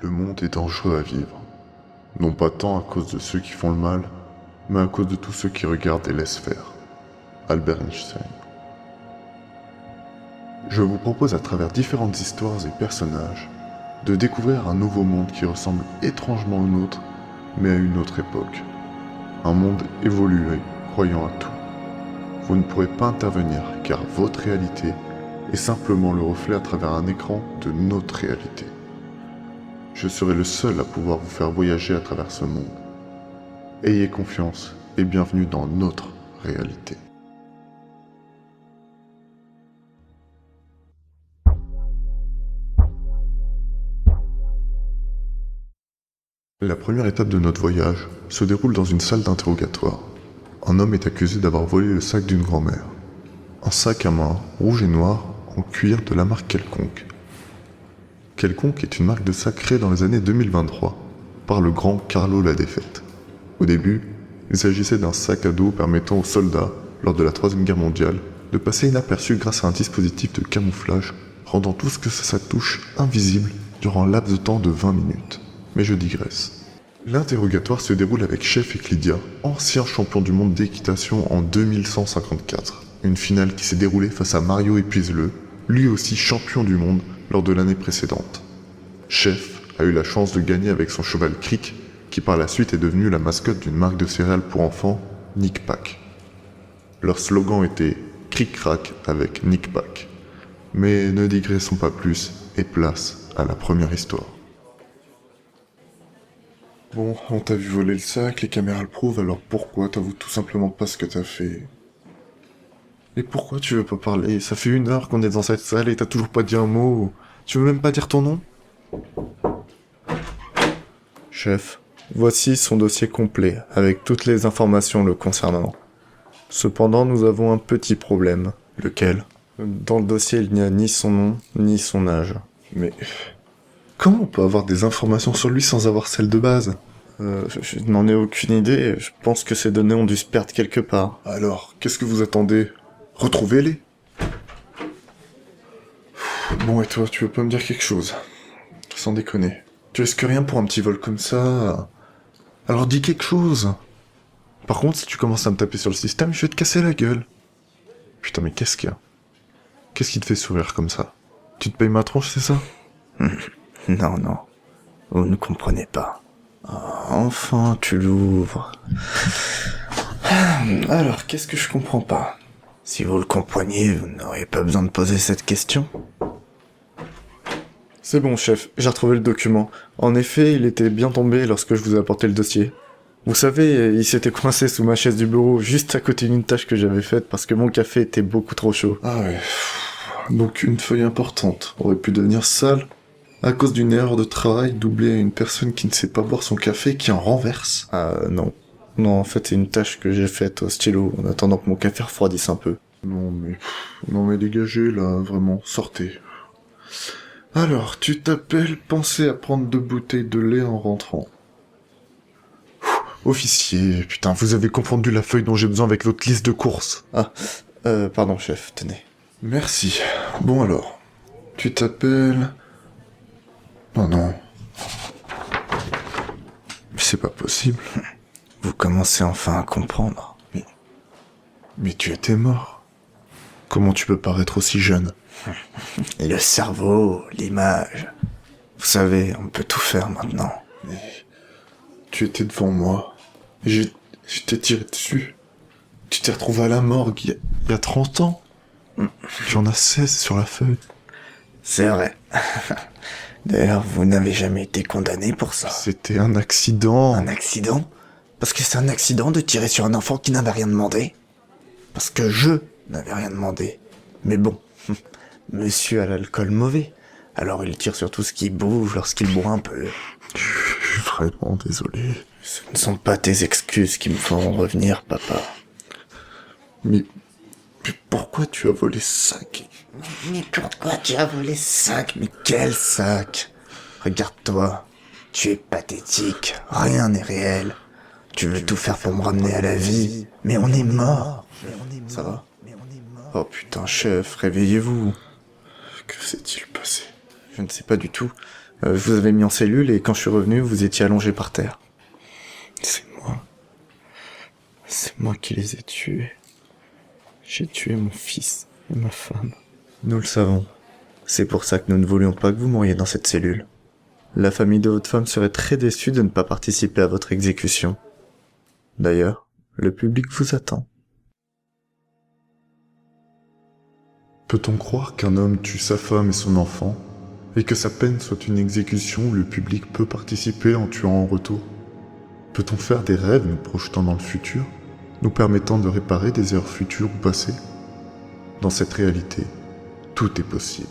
Le monde est dangereux à vivre, non pas tant à cause de ceux qui font le mal, mais à cause de tous ceux qui regardent et laissent faire. Albert Einstein. Je vous propose à travers différentes histoires et personnages de découvrir un nouveau monde qui ressemble étrangement au nôtre, mais à une autre époque. Un monde évolué, croyant à tout. Vous ne pourrez pas intervenir car votre réalité est simplement le reflet à travers un écran de notre réalité. Je serai le seul à pouvoir vous faire voyager à travers ce monde. Ayez confiance et bienvenue dans notre réalité. La première étape de notre voyage se déroule dans une salle d'interrogatoire. Un homme est accusé d'avoir volé le sac d'une grand-mère. Un sac à main, rouge et noir, en cuir de la marque Quelconque. Quelconque est une marque de sac créée dans les années 2023 par le grand Carlo Ladefette. Au début, il s'agissait d'un sac à dos permettant aux soldats, lors de la Troisième Guerre mondiale, de passer inaperçu grâce à un dispositif de camouflage, rendant tout ce que ça touche invisible durant un laps de temps de 20 minutes. Mais je digresse. L'interrogatoire se déroule avec Chef et Clydia, ancien champion du monde d'équitation en 2154. Une finale qui s'est déroulée face à Mario Épuise-le, lui aussi champion du monde lors de l'année précédente. Chef a eu la chance de gagner avec son cheval Crick, qui par la suite est devenu la mascotte d'une marque de céréales pour enfants, Nick Pack. Leur slogan était Cric-Crac avec Nick Pack. Mais ne digressons pas plus et place à la première histoire. Bon, on t'a vu voler le sac, les caméras le prouvent, alors pourquoi t'avoues tout simplement pas ce que t'as fait? Et pourquoi tu veux pas parler? Ça fait 1 heure qu'on est dans cette salle et t'as toujours pas dit un mot. Tu veux même pas dire ton nom? Chef, voici son dossier complet, avec toutes les informations le concernant. Cependant, nous avons un petit problème. Lequel? Dans le dossier, il n'y a ni son nom, ni son âge. Mais comment on peut avoir des informations sur lui sans avoir celles de base? Je n'en ai aucune idée, je pense que ces données ont dû se perdre quelque part. Alors, qu'est-ce que vous attendez? Retrouvez-les. Bon, et toi, tu veux pas me dire quelque chose? Sans déconner. Tu risques rien pour un petit vol comme ça. Alors dis quelque chose. Par contre, si tu commences à me taper sur le système, je vais te casser la gueule. Putain, mais qu'est-ce qu'il y a? Qu'est-ce qui te fait sourire comme ça? Tu te payes ma tronche, c'est ça? Non, non, vous ne comprenez pas. Enfin, tu l'ouvres. Alors, qu'est-ce que je comprends pas? Si vous le compreniez, vous n'auriez pas besoin de poser cette question. C'est bon, chef, j'ai retrouvé le document. En effet, il était bien tombé lorsque je vous ai apporté le dossier. Vous savez, il s'était coincé sous ma chaise du bureau, juste à côté d'une tâche que j'avais faite parce que mon café était beaucoup trop chaud. Ah ouais. Donc une feuille importante aurait pu devenir sale à cause d'une erreur de travail doublée à une personne qui ne sait pas boire son café et qui en renverse. Ah non. Non, en fait, c'est une tâche que j'ai faite au stylo en attendant que mon café refroidisse un peu. Non mais dégagez là, vraiment, sortez. Alors, tu t'appelles penser à prendre 2 bouteilles de lait en rentrant. Officier, putain, vous avez confondu la feuille dont j'ai besoin avec votre liste de courses. Pardon, chef, tenez. Merci. Bon alors, tu t'appelles... Oh non. Mais c'est pas possible. Vous commencez enfin à comprendre. Mais tu étais mort. Comment tu peux paraître aussi jeune? Le cerveau, l'image. Vous savez, on peut tout faire maintenant. Mais tu étais devant moi. Et je t'ai tiré dessus. Tu t'es retrouvé à la morgue il y a 30 ans. Tu en as 16 sur la feuille. C'est vrai. D'ailleurs, vous n'avez jamais été condamné pour ça. C'était un accident. Un accident? Parce que c'est un accident de tirer sur un enfant qui n'avait rien demandé? Parce que je n'avais rien demandé. Mais bon, monsieur a l'alcool mauvais. Alors il tire sur tout ce qui bouge lorsqu'il boit un peu. Je suis vraiment désolé. Ce ne sont pas tes excuses qui me feront revenir, papa. Mais pourquoi tu as volé ce sac? Mais pourquoi tu as volé ce sac? Mais quel sac? Regarde-toi. Tu es pathétique. Rien n'est réel. Tu veux tout faire pour me ramener à la vie. Mais on est mort. Ça va? Oh putain, chef, réveillez-vous. Que s'est-il passé? Je ne sais pas du tout. Je vous avais mis en cellule et quand je suis revenu, vous étiez allongé par terre. C'est moi. C'est moi qui les ai tués. J'ai tué mon fils et ma femme. Nous le savons. C'est pour ça que nous ne voulions pas que vous mouriez dans cette cellule. La famille de votre femme serait très déçue de ne pas participer à votre exécution. D'ailleurs, le public vous attend. Peut-on croire qu'un homme tue sa femme et son enfant, et que sa peine soit une exécution où le public peut participer en tuant en retour? Peut-on faire des rêves nous projetant dans le futur, nous permettant de réparer des erreurs futures ou passées? Dans cette réalité, tout est possible.